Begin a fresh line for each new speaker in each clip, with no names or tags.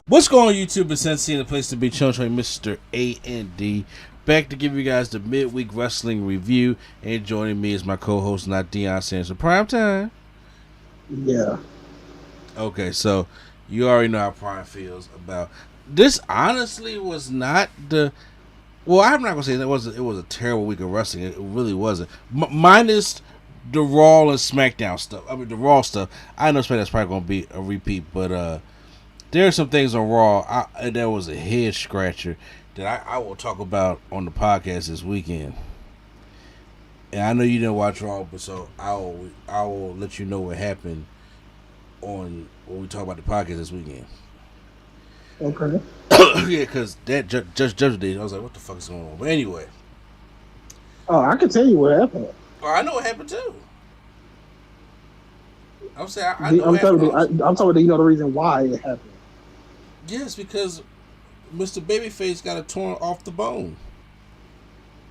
What's going on, YouTube? It's Sensei, the place to be. Chilling, Mr. A&D. Back to give you guys the midweek wrestling review. And joining me is my co-host, not Deion Sanders. Prime time.
Yeah.
Okay, so you already know how Prime feels about this. Honestly, was not the. Well, I'm not gonna say that it was a terrible week of wrestling. It really wasn't. Minus the Raw and Smackdown stuff. I mean, the Raw stuff. I know Smackdown's probably gonna be a repeat, but there are some things on Raw. There was a head scratcher that I will talk about on the podcast this weekend. And I know you didn't watch Raw, but so I will let you know what happened on when we talk about the podcast this weekend.
Okay.
Yeah, because that Judge Day, I was like, what the fuck is going on? But anyway.
Oh, I can tell you what happened.
Oh, I know what happened too. I'm saying I know what happened.
I'm talking about you know the reason why it happened.
Yes, because Mr. Babyface got it torn off the bone.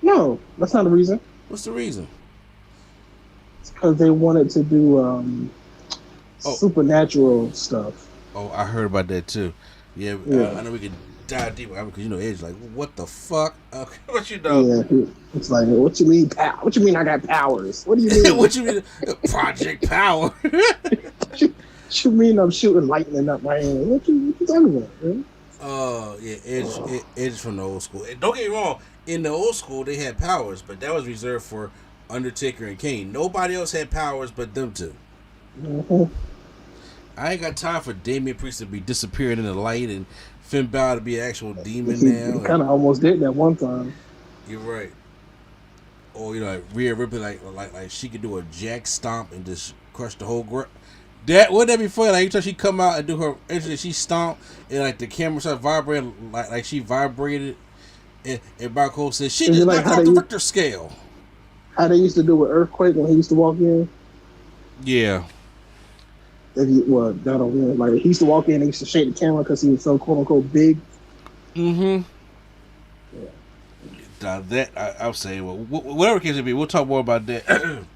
No, that's not the reason.
What's the reason?
It's because they wanted to do supernatural stuff.
Oh, I heard about that too. Yeah. I know we can dive deeper because you know Edge like, what the fuck? What you know?
Yeah, it's like, what you mean? What you mean? I got powers? What do you mean?
What you mean? Project Power?
What you mean? I'm shooting lightning up my hand? What you talking about? Man?
Yeah, Edge from the old school. And don't get me wrong. In the old school, they had powers, but that was reserved for Undertaker and Kane. Nobody else had powers but them two.
Mm-hmm.
I ain't got time for Damian Priest to be disappearing in the light and Finn Balor to be an actual demon now.
He kind of almost did that one time.
You're right. Or like Rhea Ripley, like she could do a jack stomp and just crush the whole ground. That wouldn't that be funny? Like every time she come out and do her entrance, she stomp and like the camera starts vibrating, like she vibrated. And Brock Cole says she did like off the Richter scale.
How they used to do with Earthquake when he used to walk in.
Yeah.
Like he used to walk in and he used to shake the camera because he was so quote unquote big.
Mm-hmm. Yeah. I'll say, well, whatever case it be, we'll talk more about that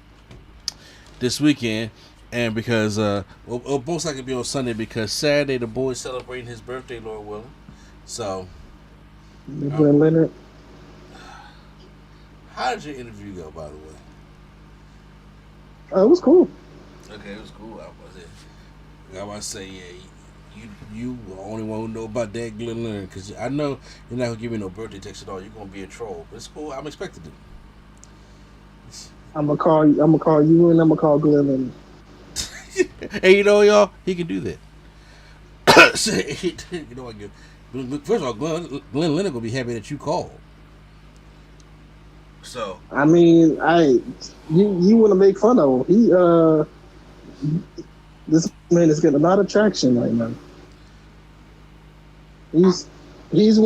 this weekend. And because it'll most likely be on Sunday because Saturday the boys celebrating his birthday, Lord willing. So.
Glenn Leonard.
How did your interview go, by the way?
It was cool.
Okay, it was cool. I want to say, yeah, you the only one who know about that, Glenn Leonard, because I know you're not gonna give me no birthday text at all. You're gonna be a troll, but it's cool. I'm expected to.
I'm gonna call you, and I'm gonna call Glenn Leonard.
Hey, you know, y'all, he can do that. You know what? First of all, Glenn Leonard gonna be happy that you called. So
I mean, you want to make fun of him? This man is getting a lot of traction right now. He's in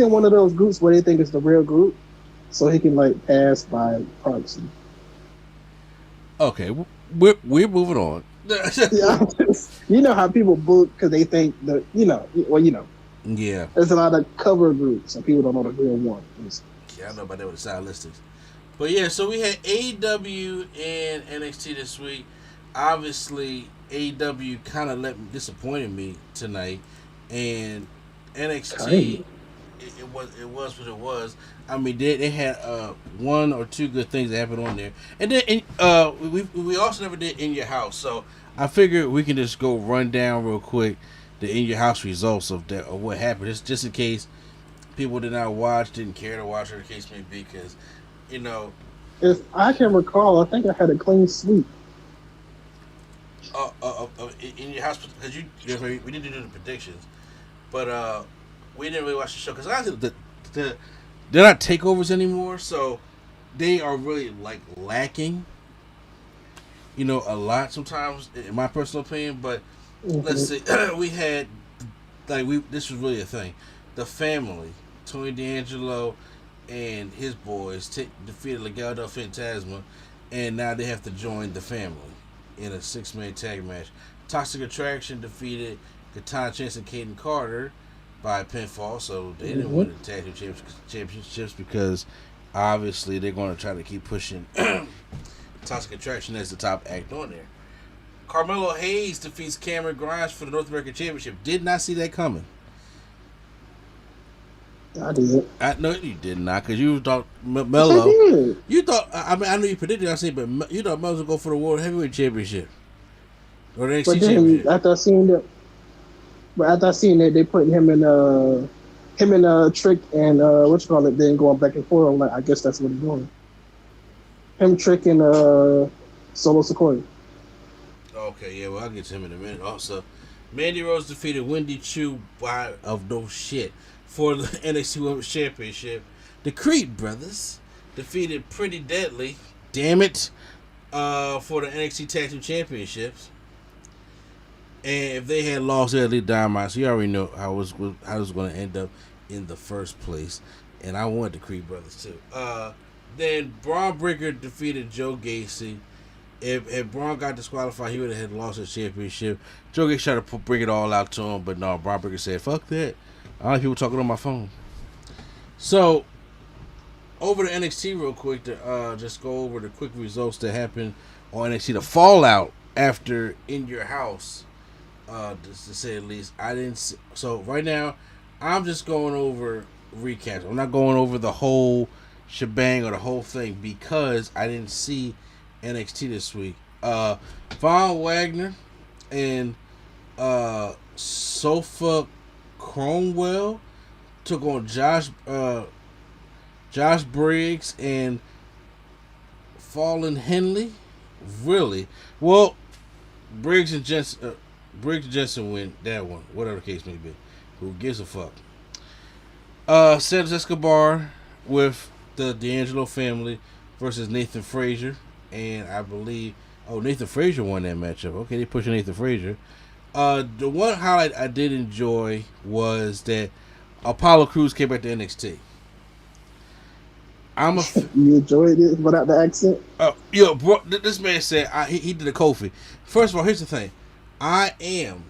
one of those groups where they think it's the real group, so he can like pass by proxy.
Okay, we're moving on.
Yeah, you know how people book because they think that
Yeah.
There's a lot of cover groups and people don't know the real one.
Yeah, I know about that with the stylistics. But yeah, so we had AEW and NXT this week. Obviously, AEW kind of disappointed me tonight, and NXT it was what it was. I mean, they had one or two good things that happened on there, and then we also never did In Your House, so I figured we can just go run down real quick the In Your House results of what happened, just in case people did not watch, didn't care to watch, or the case may be, because
if I can recall, I think I had a clean sweep.
In Your House, because we didn't do the predictions, but we didn't really watch the show because honestly, they're not takeovers anymore, so they are really like lacking. A lot sometimes, in my personal opinion. But let's see, we had this was really a thing. The family, Tony D'Angelo and his boys defeated Legado del Fantasma, and now they have to join the family in a 6-man tag match. Toxic Attraction defeated Katana Chance and Caden Carter by pinfall, so they didn't win the tag team championships because obviously they're going to try to keep pushing Toxic Attraction as the top act on there. Carmelo Hayes defeats Cameron Grimes for the North American Championship. Did not see that coming.
I did.
No, you did not, because you thought
Yes, I
Melo.
did.
You thought. I mean, I know you predicted. I said, but you thought Melo would go for the World Heavyweight Championship or the
But
NXT
then
Championship.
after I seen that they put him and Trick and what you call it, then going back and forth. I'm like, I guess that's what he's doing. Him, Trick, and Solo Sequoia.
Okay, yeah, well, I'll get to him in a minute. Also, Mandy Rose defeated Wendy Chu by of no shit for the NXT Women's Championship. The Creed brothers defeated Pretty Deadly, damn it, for the NXT Tag Team Championships. And if they had lost, they'd lead Dynamite. So you already know how it was going to end up in the first place. And I wanted the Creed brothers too. Then Braun Breaker defeated Joe Gacy. If Braun got disqualified, he would have had lost his championship. Joe Gacy tried to bring it all out to him, but no, Braun Breaker said, fuck that. I like people talking on my phone. So, over to NXT real quick to just go over the quick results that happened on NXT. The fallout after In Your House, just to say the least. I didn't see, so right now, I'm just going over recaps. I'm not going over the whole shebang or the whole thing because I didn't see NXT this week. Von Wagner and Sofa Cromwell took on Josh Briggs and Fallon Henley. Really? Well, Briggs and Jensen win that one, whatever the case may be. Who gives a fuck? Santos Escobar with the D'Angelo family versus Nathan Frazier. And I believe, Nathan Frazier won that matchup. Okay, they pushing Nathan Frazier. The one highlight I did enjoy was that Apollo Crews came back to NXT.
You enjoyed it without the accent?
Bro, this man said he did a Kofi. First of all, here's the thing. I am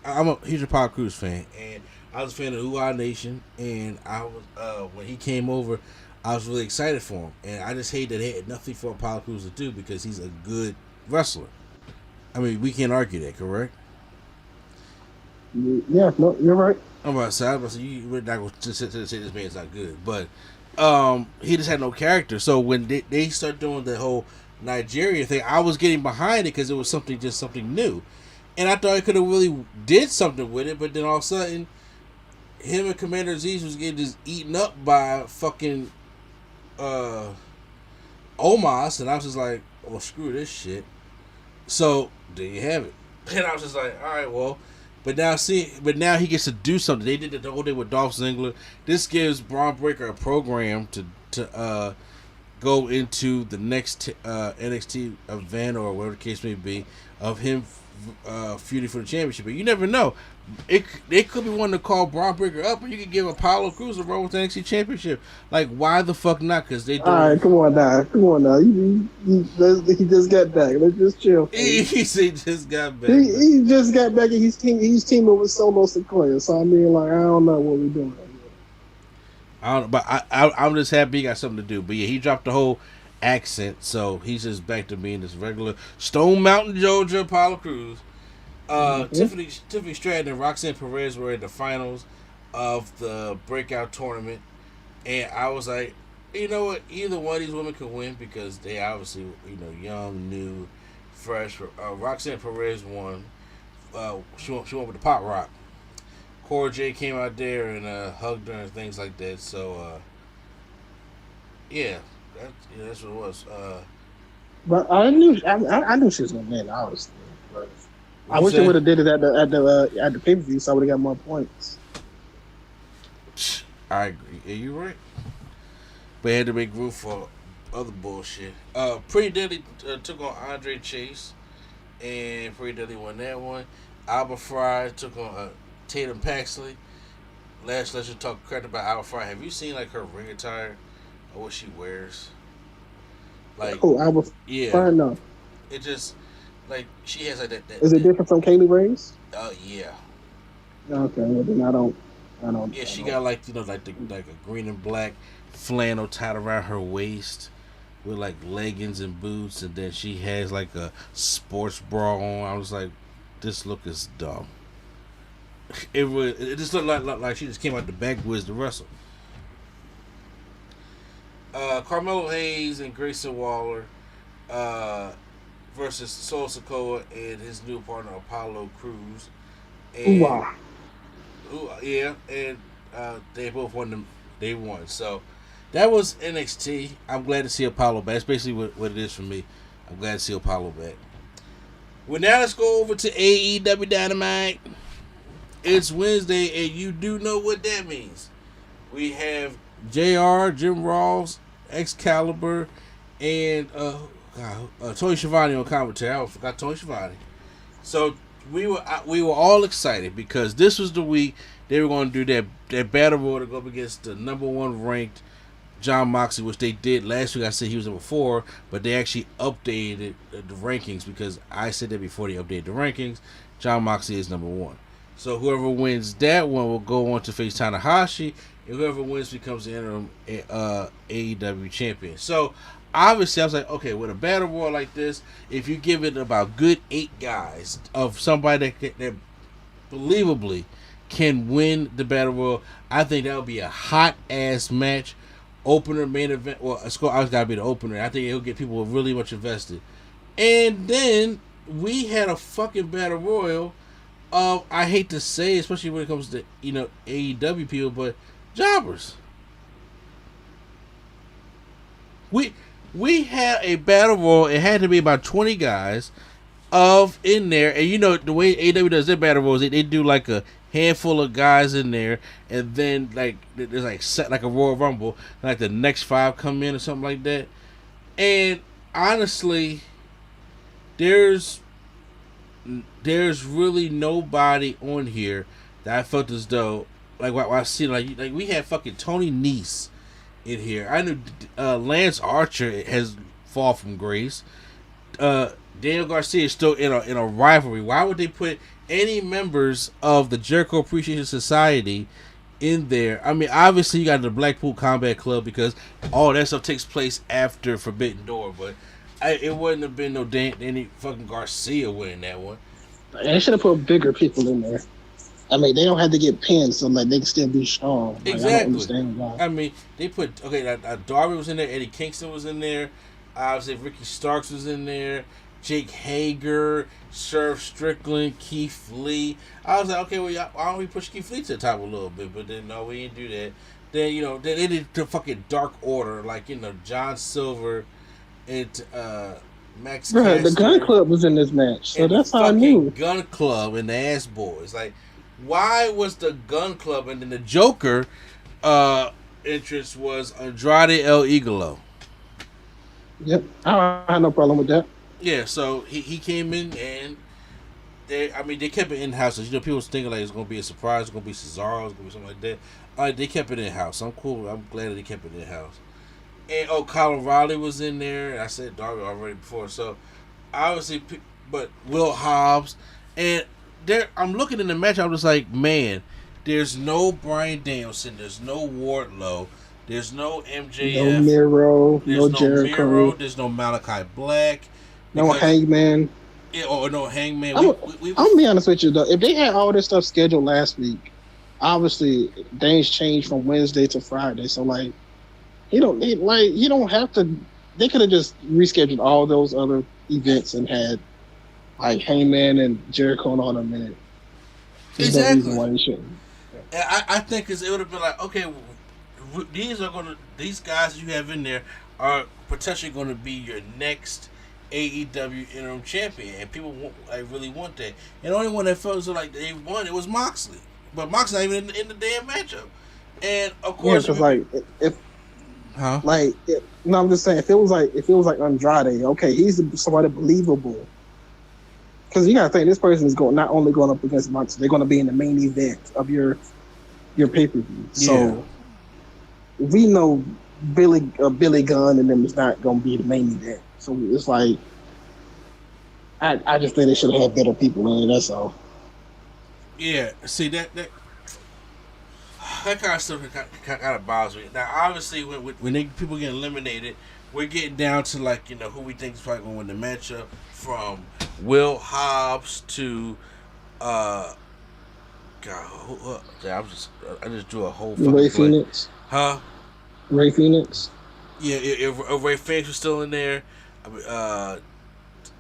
I'm a huge Apollo Crews fan, and I was a fan of Uwa Nation, and I was when he came over, I was really excited for him, and I just hate that they had nothing for Apollo Crews to do because he's a good wrestler. I mean, we can't argue that, correct?
Yeah, no, you're right.
I'm about to say you're not going to say this man's not good, but he just had no character. So when they start doing the whole Nigeria thing, I was getting behind it because it was something new, and I thought he could have really did something with it, but then all of a sudden, him and Commander Aziz was getting just eaten up by fucking Omos, and I was just like, well, screw this shit. So there you have it. And I was just like, all right, well, but now he gets to do something. They did it the whole day with Dolph Ziggler. This gives Braun Breaker a program to go into the next NXT event or whatever the case may be of him feuding for the championship. But you never know. They could be wanting to call Braun Breaker up, and you could give Apollo Crews a run with the NXT Championship. Like, why the fuck not? Because they do.
All right, come on now. He just got back. Let's just chill.
He just got back.
He just got back, and he's teaming with Solo Sequoia. So I mean, like, I don't know what we're doing.
I'm just happy he got something to do. But yeah, he dropped the whole accent, so he's just back to being this regular Stone Mountain, Georgia Apollo Crews. Tiffany Stratton and Roxanne Perez were in the finals of the breakout tournament, and I was like, you know what? Either one of these women could win because they obviously, young, new, fresh. Roxanne Perez won. She won with the pop rock. Cora J came out there and hugged her and things like that. So, that's what it was.
But I knew she was gonna win. Honestly, but I wish they would have did it at the pay per view, so I would have got more points.
I agree. Yeah, you're right. But they had to make room for other bullshit. Pretty Deadly took on Andre Chase, and Pretty Deadly won that one. Alba Fry took on Tatum Paxley. Let's just talk crap about Alba Fry. Have you seen like her ring attire or what she wears? Like,
Alba Fry, no.
It just like she has like that.
Is it different from Kaylee Ray's?
Yeah.
Okay, well then I don't.
Yeah, she got like like a green and black flannel tied around her waist with like leggings and boots, and then she has like a sports bra on. I was like, this look is dumb. it just looked like she just came out the backwoods to wrestle. Carmelo Hayes and Grayson Waller versus Solo Sikoa and his new partner Apollo Crews. And
Wow.
And they both won them. They won. So that was NXT. I'm glad to see Apollo back. That's basically what it is for me. I'm glad to see Apollo back. Well, now let's go over to AEW Dynamite. It's Wednesday, and you do know what that means. We have JR, Jim Ross, Excalibur, and Tony Schiavone on commentary. I forgot Tony Schiavone. So we were all excited because this was the week they were going to do that battle royal to go up against the number one ranked John Moxley, which they did last week. I said he was number 4, but they actually updated the rankings because I said that before they updated the rankings. John Moxley is number 1. So whoever wins that one will go on to face Tanahashi, and whoever wins becomes the interim AEW champion. So obviously I was like, okay, with a battle royal like this, if you give it about good 8 guys of somebody that believably can win the battle royal, I think that would be a hot ass match. Opener, main event. Well, it's always got to be the opener. I think it'll get people really much invested. And then we had a fucking battle royal of, I hate to say, especially when it comes to AEW people, but jobbers. We had a battle royal. It had to be about 20 guys in there, and the way AEW does their battle royals, they do like a handful of guys in there, and then like there's like set like a Royal Rumble, like the next 5 come in or something like that. And honestly, there's really nobody on here that I felt as though like what I see like we had fucking Tony Nese in here. I knew Lance Archer has fall from grace. Daniel Garcia is still in a rivalry. Why would they put any members of the Jericho Appreciation Society in there? I mean, obviously you got the Blackpool Combat Club because all that stuff takes place after Forbidden Door, but it wouldn't have been no Danny fucking Garcia winning that one.
They should have put bigger people in there. I mean, they don't have to get pinned, so like they can still be strong. Like,
Exactly.
I don't understand why.
I mean, they put Darby was in there, Eddie Kingston was in there, obviously Ricky Starks was in there, Jake Hager, Sheriff Strickland, Keith Lee. I was like, okay, well, why don't we push Keith Lee to the top a little bit? But then no, we didn't do that. Then they did the fucking Dark Order, like John Silver and Max.
Bro, the Gun Club was in this match, so that's how I knew.
Gun Club and the Ass Boys. Like, why was the Gun Club and then the Joker entrance was Andrade El Idolo?
Yep, I had no problem with that.
Yeah, so he came in and they kept it in house. People was thinking like it's gonna be a surprise, it's gonna be Cesaro, it's gonna be something like that. They kept it in house. I'm cool. I'm glad that they kept it in house. And Colin Riley was in there. I said Darby already before, so obviously, but Will Hobbs and I'm looking in the match. I'm just like, man, there's no Bryan Danielson, there's no Wardlow, there's no MJF,
no Miro, no Jericho,
Miro, there's no Malachi Black,
no Hangman.
No Hangman.
I'm gonna be honest with you though. If they had all this stuff scheduled last week, obviously things changed from Wednesday to Friday. So like, you don't have to. They could have just rescheduled all those other events and had like Hangman and Jericho and all them in it.
Exactly.
No reason why they shouldn't.
I think it would have been like, okay, these guys you have in there are potentially going to be your next AEW interim champion, and people really want that. And the only one that felt like they won, it was Moxley, but Moxley not even in the damn matchup. And of course,
because I'm just saying, if it was like Andrade, okay, he's somebody believable. Because you gotta think this person is not only going up against Moxley, they're going to be in the main event of your pay-per-view. So we know Billy Gunn and them is not going to be the main event. So it's like, I just think they should have had better people in it. That's all.
Yeah, see that kind of stuff kind of bothers me. Now, obviously, when people get eliminated, we're getting down to like who we think is probably going to win the matchup, from Will Hobbs to God, I just drew a whole fucking
Ray
blank.
Phoenix.
Huh?
Ray Phoenix.
Yeah, if Ray Phoenix was still in there, I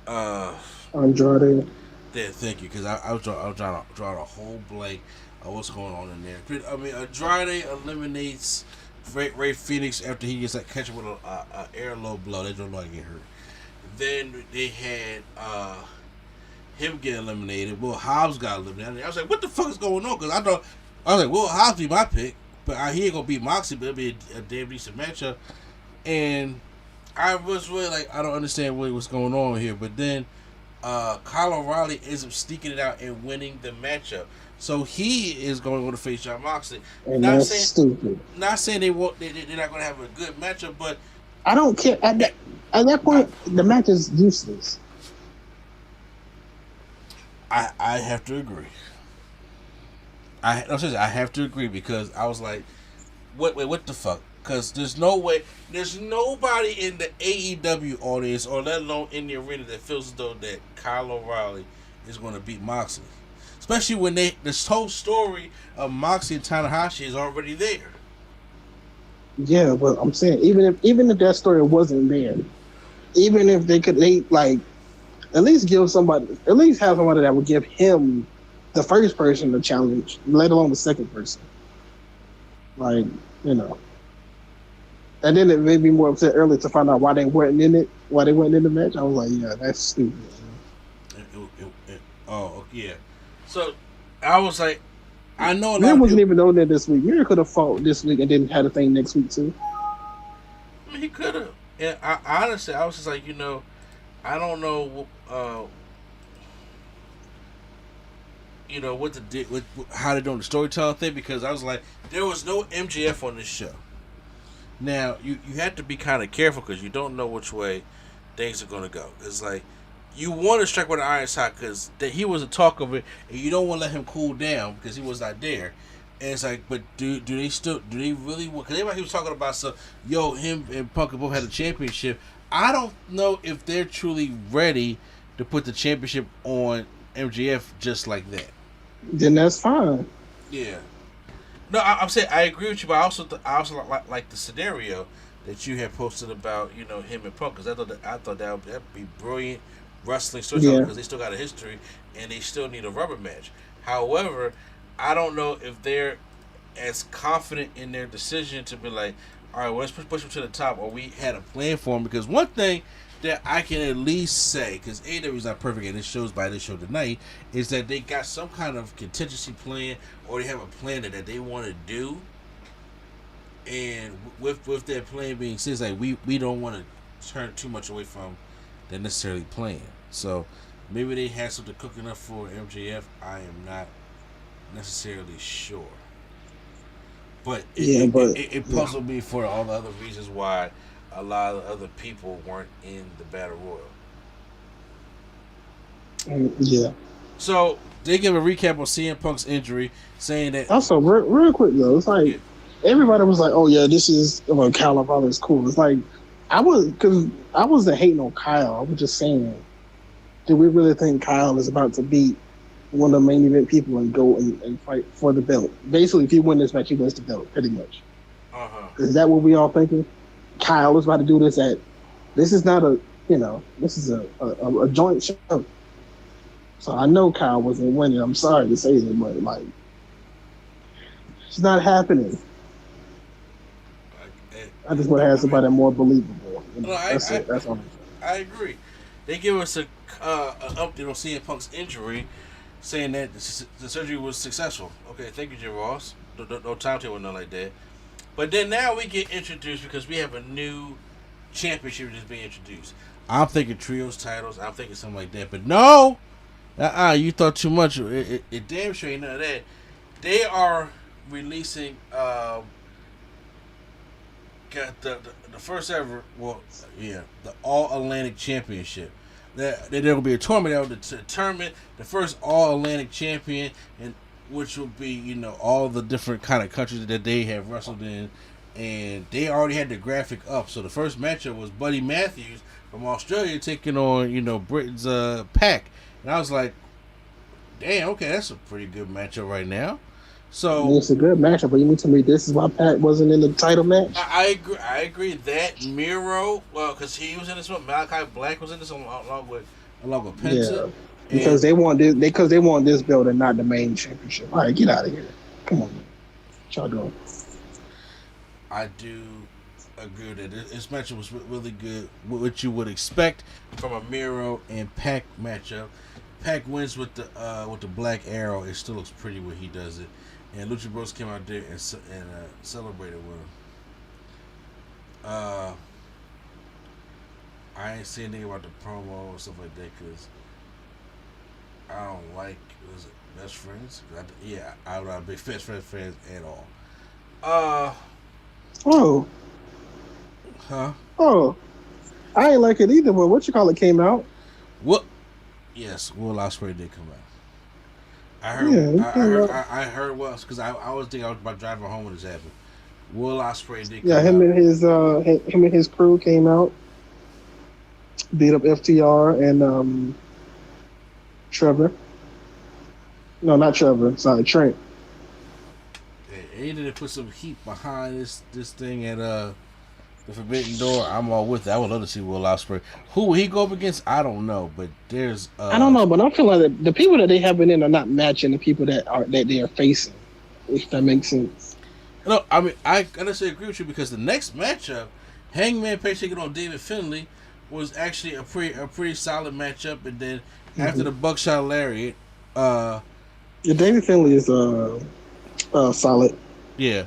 mean,
Andrade.
there, thank you, because I was drawing a whole blank of what's going on in there. But, I mean, Andrade eliminates Ray Phoenix after he gets like catch with a air low blow. They don't like get hurt. Then they had him get eliminated. Will Hobbs got eliminated. I was like, what the fuck is going on? Because I was like, Will Hobbs be my pick, but he ain't gonna beat Moxie, but it'll be a damn decent matchup. And I was really like, I don't understand really what's going on here. But then Kyle O'Reilly ends up sneaking it out and winning the matchup. So he is going to face Jon Moxley.
And that's stupid.
Not saying they're not going to have a good matchup, but
I don't care. At that point, the match is useless.
I have to agree. I have to agree because I was like, what the fuck? Because there's nobody in the AEW audience, or let alone in the arena, that feels as though that Kyle O'Reilly is going to beat Moxley. Especially when this whole story of Moxie and Tanahashi is already there.
Yeah, but I'm saying even if that story wasn't there, even if they at least have somebody that would give him the first person the challenge, let alone the second person. Like, you know. And then it made me more upset earlier to find out why they weren't in the match. I was like, yeah, that's stupid.
Oh, yeah. So, I was like, I know a lot
Mir
of
wasn't
people,
even on there this week. Mir could have fought this week and then had a thing next week, too.
I mean, he could have. And I honestly, I was just like, I don't know, how they're doing the storytelling thing, because I was like, there was no MJF on this show. Now, you have to be kind of careful because you don't know which way things are going to go. It's like, you want to strike with an iron shot because he was a talk of it, and you don't want to let him cool down because he was not there. And it's like, but do they really want, because everybody was talking about him and Punk both had a championship. I don't know if they're truly ready to put the championship on MJF just like that.
Then that's fine.
Yeah. No, I'm saying I agree with you, but I also like the scenario that you had posted about him and Punk, because I thought that would be brilliant wrestling storytelling, because they still got a history and they still need a rubber match. However, I don't know if they're as confident in their decision to be like, all right, well, let's push them to the top, or we had a plan for them. Because one thing that I can at least say, because AEW is not perfect, and it shows by this show tonight, is that they got some kind of contingency plan, or they have a plan that they want to do. And with their plan being said, like we don't want to turn too much away from the necessarily plan. So maybe they had something cooking up for MJF. I am not necessarily sure. But it puzzled me for all the other reasons why a lot of other people weren't in the Battle Royal.
Yeah.
So they give a recap on CM Punk's injury, saying that.
Also, real quick though, it's like everybody was like, "Oh yeah, this is Kyle O'Reilly's cool." It's like I wasn't hating on Kyle. I was just saying, do we really think Kyle is about to beat one of the main event people and go and fight for the belt? Basically, if he wins this match, he wins the belt, pretty much. Is that what we all thinking? Kyle is about to do this this is not this is a joint show. So I know Kyle wasn't winning. I'm sorry to say that, but like, it's not happening. I just want to have somebody more believable. That's all.
I agree. They give us an update on CM Punk's injury, saying that the surgery was successful. Okay, thank you, Jim Ross. No timetable, nothing like that. But then now we get introduced because we have a new championship that's being introduced. I'm thinking trios titles. I'm thinking something like that. But no! You thought too much. It damn sure ain't none of that. They are releasing the first ever, the All-Atlantic Championship. There will be a tournament to determine the first All-Atlantic champion, and which will be, all the different kind of countries that they have wrestled in. And they already had the graphic up. So the first matchup was Buddy Matthews from Australia taking on, Britain's Pac. And I was like, damn, okay, that's a pretty good matchup right now.
I mean,
So
it's a good matchup, but you need to me this is why Pac wasn't in the title match.
I agree. I agree that Miro, well, because he was in this one. Malachi Black was in this one along with Penta,
Yeah, because
and
they want this. Because they want this belt and not the main championship. All right, get out of here. Come on, man. What y'all doing?
I do agree that this matchup was really good. What you would expect from a Miro and Pac matchup. Pac wins with the Black Arrow. It still looks pretty when he does it. And Lucha Bros came out there and celebrated with him. I ain't saying anything about the promo or stuff like that because I don't like best friends. I'm not a big best friends at all.
Oh,
Huh?
oh, I ain't like it either. But what you call it came out.
What? Yes, Will Ospreay did come out. I heard.
Yeah,
I heard well because I was thinking I was about driving home when this happened. Will Ospreay did.
yeah.
Come out.
Him and his crew came out, beat up FTR and Trevor. No, not Trevor. Sorry, Trent.
He did put some heat behind this thing at the Forbidden Door. I'm all with it. I would love to see Will Ospreay. Who will he go up against? I don't know, but there's.
I don't know, but I feel like the people that they have been in are not matching the people that they are facing. If that makes sense.
No, I mean I honestly agree with you because the next matchup, Hangman Page taking on David Finlay, was actually a pretty solid matchup, and then after the Buckshot Lariat,
yeah, David Finlay is solid.
Yeah.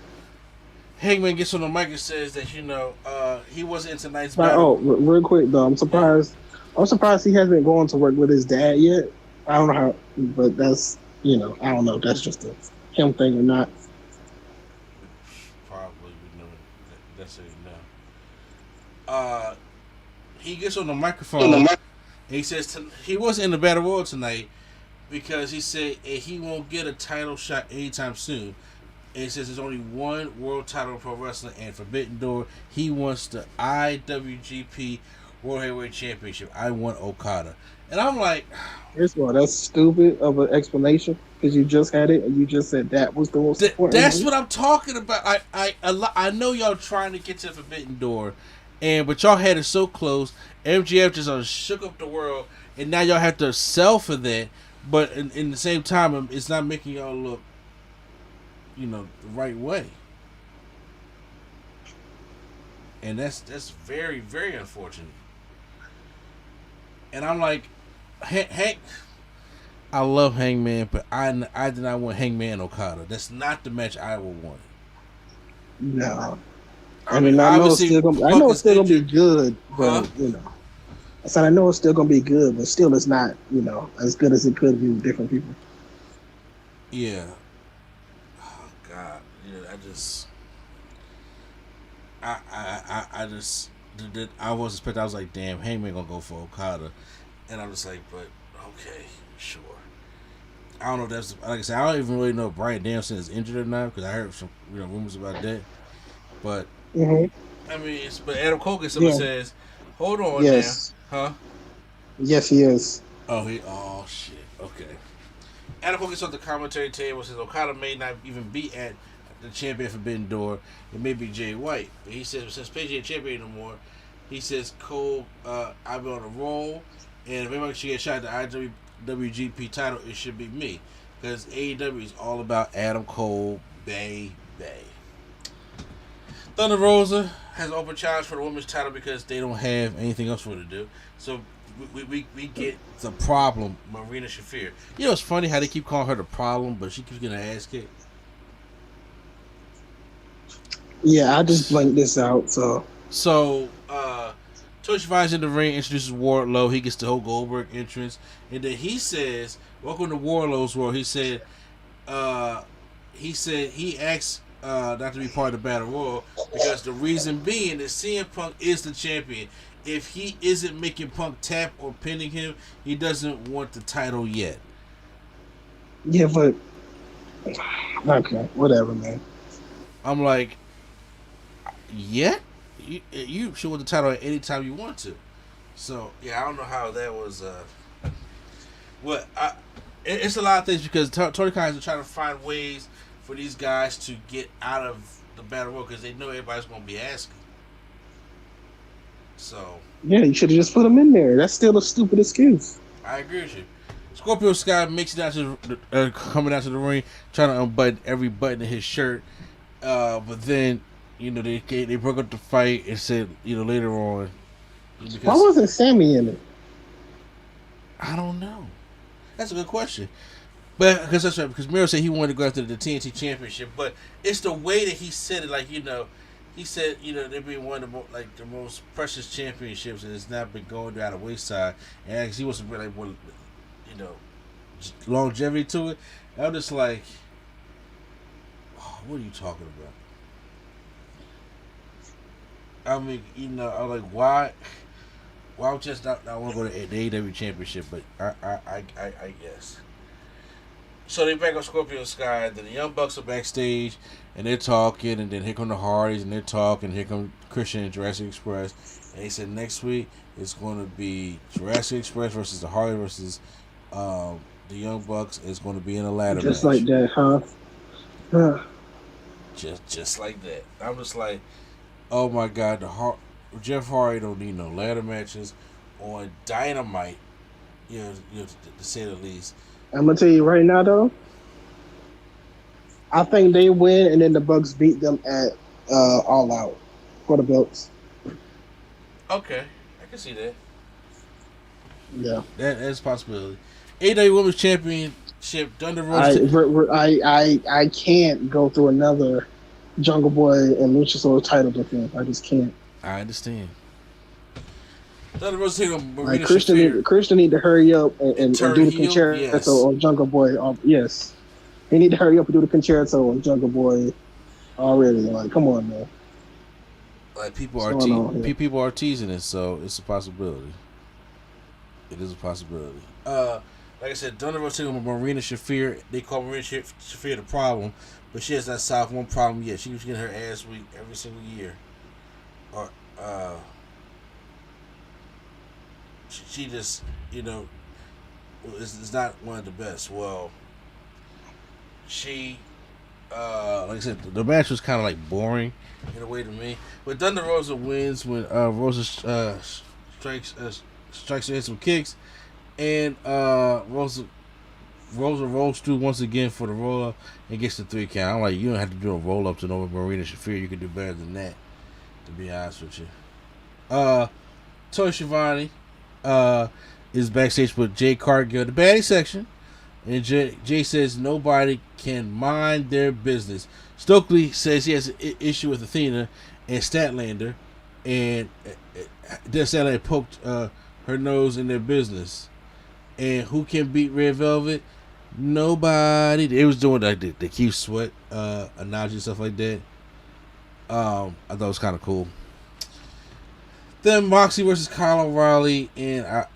Hangman gets on the mic and says that he wasn't in tonight's
But,
battle.
real quick though, I'm surprised. I'm surprised he hasn't gone to work with his dad yet. I don't know how, but that's I don't know if that's just a him thing or not.
Probably that's it. No. He gets on the microphone. And he says he wasn't in the battle royal tonight because he said he won't get a title shot anytime soon. And he says there's only one world title in pro wrestling and Forbidden Door. He wants the IWGP World Heavyweight Championship. I want Okada. And I'm like,
first of all, that's stupid of an explanation because you just had it and you just said that was the most important.
That's what I'm talking about. I know y'all trying to get to the Forbidden Door, but y'all had it so close. MGF just shook up the world, and now y'all have to sell for that. But in the same time, it's not making y'all look, the right way. And that's very, very unfortunate. And I'm like, Hank, I love Hangman, but I did not want Hangman Okada. That's not the match I would want.
No. I mean, I know it's still gonna be good, but I said I know it's still gonna be good, but still it's not, as good as it could be with different people.
Yeah. Oh God. Yeah, I was expecting. I was like, damn, Hangman gonna go for Okada, and I'm just like, but okay, sure. I don't know if that's like I said. I don't even really know if Bryan Danielson is injured or not because I heard some rumors about that. But I mean, but Adam Cole gets someone says, hold on,
yes,
now, huh?
Yes, he is.
Oh shit. Okay. Adam Cole gets on the commentary table says Okada may not even be at the champion Forbidden Door. It may be Jay White. But he says since Page ain't champion no more, he says Cole, I've been on a roll, and if anybody should get shot at the IWGP title, it should be me, because AEW is all about Adam Cole, baby. Thunder Rosa has an open challenge for the women's title because they don't have anything else for her to do. So we get the problem, Marina Shafir. It's funny how they keep calling her the problem, but she keeps getting her ass kicked.
Yeah, I just blanked this out. So
Tony Schiavone's in the ring, introduces Wardlow. He gets the whole Goldberg entrance, and then he says, "Welcome to Wardlow's world." He said he asked not to be part of the Battle Royal because the reason being is CM Punk is the champion. If he isn't making Punk tap or pinning him, he doesn't want the title yet.
Yeah, but okay, whatever, man.
I'm like, yeah, you should win the title at any time you want to. So yeah, I don't know how that was. it's a lot of things because Tony Khan is trying to find ways for these guys to get out of the battle royal because they know everybody's going to be asking. So
yeah, you should have just put them in there. That's still a stupid excuse.
I agree with you. Scorpio Sky makes it out to coming out to the ring, trying to unbutton every button in his shirt. But then, they broke up the fight and said, later on.
Why wasn't Sammy in it?
I don't know. That's a good question. But because that's right. Because Miro said he wanted to go after the TNT Championship, but it's the way that he said it. Like he said, they've been one of the most precious championships, and it's not been going down the wayside. And he wants to bring longevity to it. I'm just like, what are you talking about? I mean, I'm like, why would just not want to go to the AEW Championship? But I guess. So they back up Scorpio Sky. Then the Young Bucks are backstage, and they're talking. And then here come the Hardys, and they're talking. Here come Christian and Jurassic Express. And they said next week it's going to be Jurassic Express versus the Hardys versus the Young Bucks. Is going to be in a ladder
just
match.
Like that, huh?
Just like that. I'm just like, oh my God, Jeff Hardy don't need no ladder matches on Dynamite. To say the least.
I'm gonna tell you right now, though. I think they win, and then the Bucks beat them at All Out for the belts.
Okay, I can see that.
Yeah,
that's a possibility. AEW Women's Championship, Thunder Rosa.
I can't go through another Jungle Boy and Luchasaurus title defense. I just can't.
I understand. Thunder Rosa taking on Marina
Christian need to hurry up and do the concerto on Jungle Boy. Yes, he need to hurry up and do the concerto on Jungle Boy already. Like, come on, man.
Like people are teasing it, so it's a possibility. It is a possibility. Like I said, Thunder Rosa taking on Marina Shafir. They call Marina Shafir the problem, but she has not solved one problem yet. She was getting her ass weak every single year. Or she just, is not one of the best. Well, she, like I said, the match was kind of like boring in a way to me. But Thunder Rosa wins when Rosa strikes her in some kicks, and Rosa rolls through once again for the roll up and gets the 3 count. I'm like, you don't have to do a roll up to know Marina Shafir. You can do better than that, to be honest with you. Toy Schiavone is backstage with Jay Cargill, the baddie section, and Jay says nobody can mind their business. Stokely says he has an issue with Athena and Statlander, and then Statlander poked her nose in their business. And who can beat Red Velvet? Nobody. They was doing like the Keith Sweat analogy and stuff like that. I thought it was kind of cool. Then Moxie versus Kyle O'Reilly in a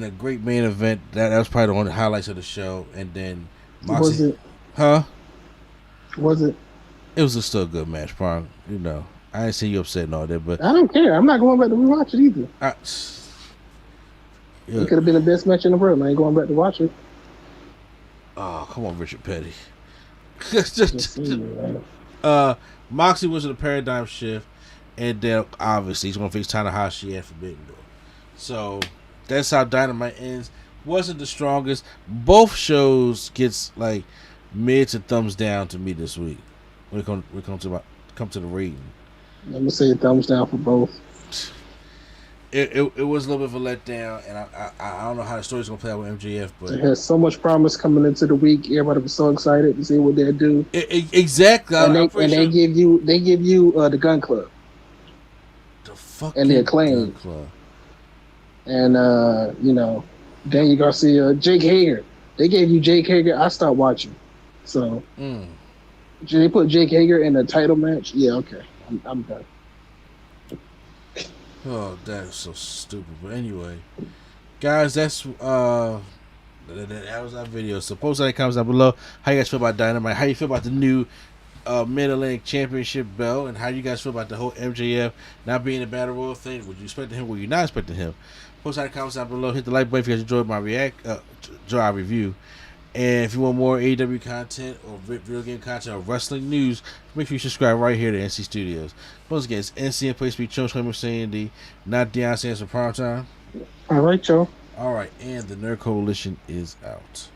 great main event. That was probably one of the highlights of the show. And then Moxie,
was it?
Huh?
Was it?
It was still a good match, Prong. I didn't see you upset and all that, but
I don't care. I'm not going back to rewatch it either. It could have been the best match in the world. I ain't going back to watch it.
Oh, come on, Richard Petty. Moxie was in a paradigm shift, and then obviously he's going to face Tanahashi at Forbidden Door. So that's how Dynamite ends. Wasn't the strongest. Both shows gets like mid to thumbs down to me this week when it comes to the rating.
I'm gonna say thumbs down for both.
It was a little bit of a letdown, and I don't know how the story's gonna play out with MJF, but
it has so much promise coming into the week. Everybody was so excited to see what they'll do.
Exactly,
they give you the Gun Club,
the fucking
and the Acclaim,
Gun Club,
and Daniel Garcia, Jake Hager. They gave you Jake Hager. I stopped watching. So they put Jake Hager in a title match. Yeah, okay, I'm done.
Oh, that is so stupid. But anyway, guys, that was our video. So post any comments down below. How you guys feel about Dynamite? How you feel about the new Mid-Atlantic Championship belt? And how you guys feel about the whole MJF not being a Battle Royal thing? Would you expect him? Were you not expecting him? Post any comments down below. Hit the like button if you guys enjoyed my enjoy our review. And if you want more AEW content or video game content or wrestling news, make sure you subscribe right here to NC Studios. Once again, it's NC and Place to be Joe saying the not Deion Sanders for Prime Time.
All right, Joe.
All right, and the Nerd Coalition is out.